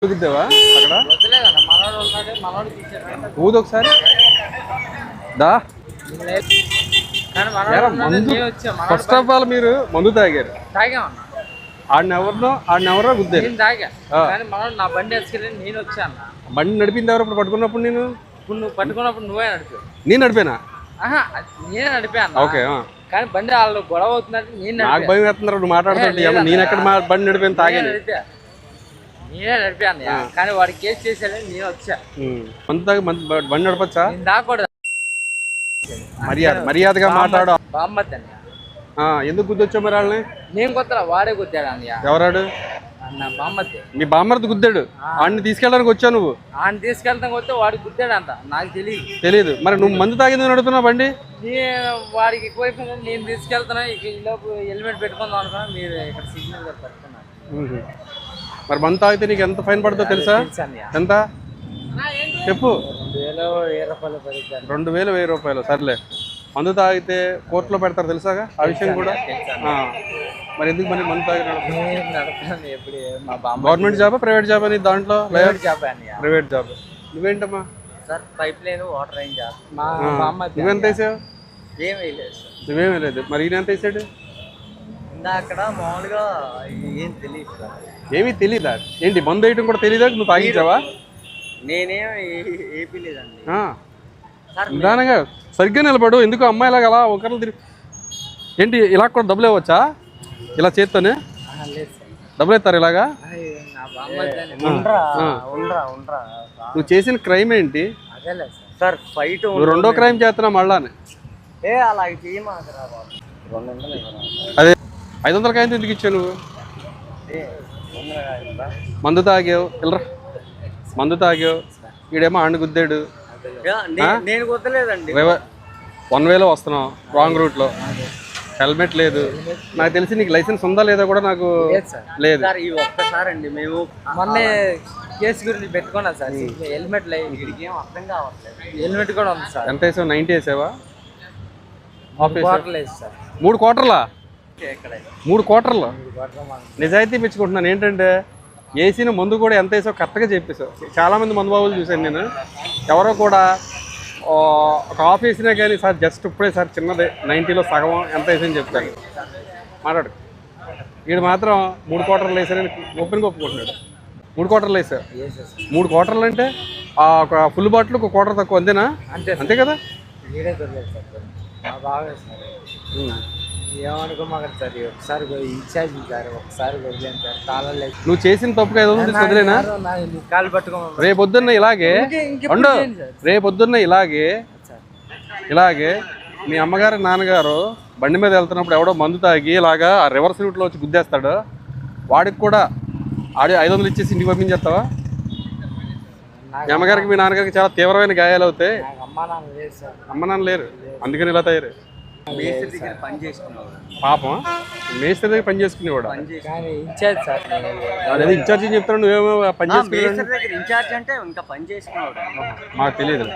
ఊదుద్దావా అక్కడ ఊదు ఒకసారి దా ఫస్ట్ ఆఫ్ ఆల్ మీరు మందు తాగారు ఆడినెవరో గుద్దారు బండి నడిపింది ఎవరు ఇప్పుడు పట్టుకున్నప్పుడు నేను పట్టుకున్నప్పుడు నువ్వే నడిపి నేను నడిపానా నేనే నడిపాను ఓకే కానీ బండి వాళ్ళు గొడవ అవుతున్నట్టు నేను నాకు భయం వేస్తున్నారు నువ్వు మాట్లాడుతుంటే నేను ఎక్కడ బండి నడిపాను తాగాను నేనే నడిపాను కానీ వాడు కేసు చేశాడని నేను వచ్చా మందు తాగి బండి నడపచ్చా నేను దాకూడదు మర్యాదగా మాట్లాడు బామ్మద్ది అన్నయ్య ఎందుకు గుద్దొచ్చా మరి వాళ్ళని నేను కొత్త వాడే గుద్దాడు అన్నయ్య ఎవరాడు అన్న బామ్మద్ది మీ బామ్మర్ది గుద్దాడు ఆడిని తీసుకెళ్ళడానికి వచ్చావు నువ్వు ఆయన తీసుకెళ్తాం వస్తే వాడు గుద్దాడు అంట నాకు తెలియదు మరి నువ్వు మందు తాగింది నడుపుతున్నావు బండి వాడికి ఎక్కువైపోయింది నేను తీసుకెళ్తున్నా ఇక ఈలోపు హెల్మెట్ పెట్టుకుందాం అనుకున్నా మీరు ఇక్కడ సిగ్నల్ పట్టుకున్నాను మరి మందు తాగితే నీకు ఎంత ఫైన్ పడుతుందో తెలుసా ఎంత చెప్పు 2000 రూపాయలు సర్లే మందు తాగితే కోర్టులో పెడతారు తెలుసాగా ఆ విషయం కూడా మరి ఎందుకు మరి మందు తాగి గవర్నమెంట్ జాబా ప్రైవేట్ జాబ్ అని దాంట్లో ప్రైవేట్ జాబ్ నువ్వేంటమ్మా sir pipeline water line job నువ్వెంత వేసావు నువ్వేం వేయలేదు మరి ఈయన ఎంత వేసాడు అక్కడ మామూలుగా ఏం తెలియదు ఏమీ తెలీదా ఏంటి మందు వేయటం కూడా తెలీదా నువ్వు తాగించావా నేనేం ఏపీ లేదండి నిదానంగా సరిగ్గా నిలబడు ఎందుకు అమ్మాయిలాగా అలా ఒకరిని తిరిగి ఏంటి ఇలా కూడా డబ్బులు ఇవ్వచ్చా ఇలా చేత్తోనే డబ్బులు ఇస్తారు ఇలాగా నువ్వు చేసిన క్రైమ్ ఏంటి సార్ ఫైట్ నువ్వు రెండో క్రైమ్ చేస్తున్నావు మళ్ళానే అదే 500 కాయంతో ఎందుకు ఇచ్చావు నువ్వు మందు తాగావు వెళ్ళరా మందు తాగావు ఈడేమో ఆండు గుద్దాడు నేను గుద్దలేదండి 1 వస్తున్నావు రాంగ్ రూట్లో హెల్మెట్ లేదు నాకు తెలిసి నీకు లైసెన్స్ ఉందా లేదా కూడా నాకు లేదు ఒక్కసారి అండి మేము మొన్న కేసు గురించి పెట్టుకున్నాం సార్ హెల్మెట్ లేదు అర్థం కావట్లేదు హెల్మెట్ కూడా ఉంది సార్ ఎంత వేసావు 90 వేసావా 3 క్వార్టర్లా 3 క్వార్టర్లు నిజాయితీ మెచ్చుకుంటున్నాను ఏంటంటే వేసిన మందు కూడా ఎంత వేసావు కరెక్ట్గా చెప్పేసావు చాలామంది మందు బాబులు చూశాను నేను ఎవరో కూడా ఒక హాఫ్ వేసినా కానీ సార్ జస్ట్ ఇప్పుడే సార్ చిన్నదే 90లో సగం ఎంత వేసని చెప్తాను మాట్లాడు వీడు మాత్రం 3 క్వార్టర్లు వేసారని ఓపెన్గా ఒప్పుకుంటున్నాడు 3 క్వార్టర్లు వేసారు 3 క్వార్టర్లు అంటే ఒక ఫుల్ బాటిల్ ఒక క్వార్టర్ తక్కువ అంతేనా అంతే కదా నువ్వు చేసిన తప్పుగా ఏదో వదిలేనా రేపొద్దున్న ఇలాగే మీ అమ్మగారు నాన్నగారు బండి మీద వెళ్తున్నప్పుడు ఎవడో మందు తాగి ఇలాగా రివర్స్ రూట్లో వచ్చి గుద్దేస్తాడు వాడికి కూడా 500 ఇచ్చేసి ఇంటికి పంపించేస్తావా మీ అమ్మగారికి మీ నాన్నగారికి చాలా తీవ్రమైన గాయాలు అవుతాయి అమ్మ నాన్న లేరు అందుకని ఇలా తయారు పాపం మేస్త్రి దగ్గర పని చేసుకునేవాడు అదే ఇన్ఛార్జ్ చెప్తాను నువ్వేమో పని చేసుకునేవాడు మాకు తెలియదు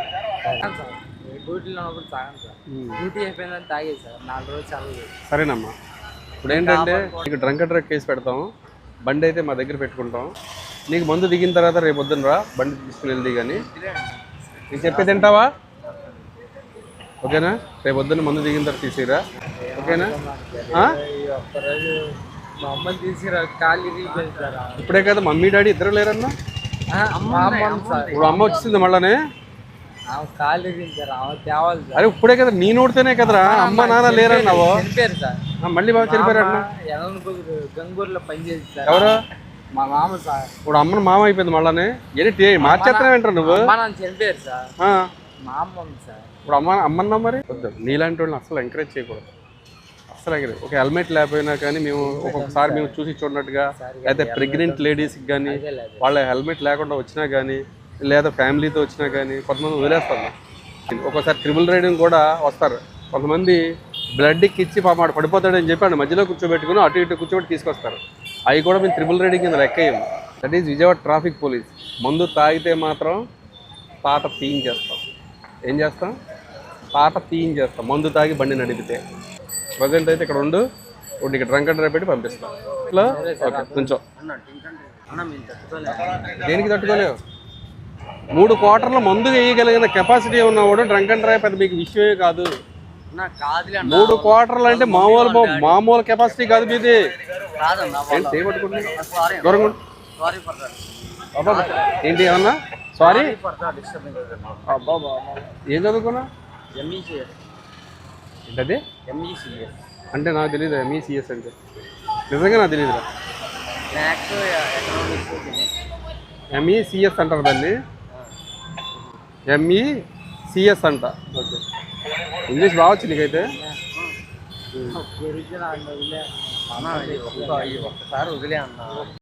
సరేనమ్మా ఇప్పుడు ఏంటంటే నీకు డ్రంక్ అండ్ డ్రైవ్ కేసు పెడతాము బండి అయితే మా దగ్గర పెట్టుకుంటాం నీకు మందు దిగిన తర్వాత రేపు పొద్దున్న రా బండి తీసుకుని వెళ్ళి కానీ నీకు చెప్పే తింటావా ఓకేనా రేపు పొద్దున్న మందు దిగిన తర్వాత తీసిరా ఓకేనా ఇప్పుడే కదా మమ్మీ డాడీ ఇద్దరు లేరన్నా ఇప్పుడు అమ్మ వచ్చింది మళ్ళానే అరే ఇప్పుడే కదా నీ నోడితేనే కదరా అమ్మ నాన్న లేరన్నావు మళ్ళీ బాగా చనిపోయారన్నా గంగూరులో పనిచేసి ఎవరు మా మామ సార్ ఇప్పుడు అమ్మను మామ అయిపోయింది మళ్ళానే ఏంటి మార్చేస్తున్నావు ఏంటారు నువ్వు చనిపోయారు సార్ మా అమ్మ సార్ ఇప్పుడు అమ్మన్నా మరి వద్దు నీలాంటి వాళ్ళని అసలు ఎంకరేజ్ చేయకూడదు అసలు ఎంకరేజ్ ఒక హెల్మెట్ లేకపోయినా కానీ మేము ఒక్కొక్కసారి మేము చూసి చూడనట్టుగా అయితే ప్రెగ్నెంట్ లేడీస్కి కానీ వాళ్ళ హెల్మెట్ లేకుండా వచ్చినా కానీ లేదా ఫ్యామిలీతో వచ్చినా కానీ కొంతమంది వదిలేస్తారు ఒక్కోసారి ట్రిపుల్ రైడింగ్ కూడా వస్తారు కొంతమంది బ్లడ్కి ఇచ్చి పామాట పడిపోతాడని చెప్పి మధ్యలో కూర్చోబెట్టుకుని అటు ఇటు కూర్చోబెట్టి తీసుకొస్తారు అవి కూడా మేము ట్రిపుల్ రైడింగ్ కింద లెక్కయ్యాము that is Vijayawada traffic police మందు తాగితే మాత్రం పాత తీయించేస్తాం ఏం చేస్తాం పాత తీయించేస్తాం మందు తాగి బండి నడిపితే ప్రజెంట్ అయితే ఇక్కడ ఉండు ఇక్కడ డ్రంక్ అండ్ డ్రైవ్ పెట్టి పంపిస్తాం ఇట్లా ఓకే కొంచెం అన్న మేము తట్టుకోలేదు. దేనికి తట్టుకోలేవు? 3 క్వార్టర్ల మందు వేయగలిగిన కెపాసిటీ ఉన్నవాడు డ్రంక్ అండ్ డ్రైవ్ పెద్ద మీకు విషయమే కాదు. అన్న కాదులే అన్న. 3 క్వార్టర్లు అంటే మామూలు కెపాసిటీ కాదు మీది. కాదన్న ఏంటి చేయబట్టుకుంటే సారీ దూరంగా ఉండు. Sorry for that. అబ్బా ఏంటి ఏమన్నా సారీ? For that disturbance. అబ్బా ఏం చదువుకున్నా? ఎంఈసిఎస్. ఏంటది? ఎంఈసిఎస్ అంటే నాకు తెలియదు ఎంఈసిఎస్ అంటే. నిజంగా నాకు తెలియదురా. Maths economics. ఎంఈసిఎస్ అంటారు దాన్ని. ఎంఈసిఎస్ అంట. ఓకే, ఇంగ్లీష్ బాగా నీకైతే. అన్న ఒక్కసారి వదిలే అన్న.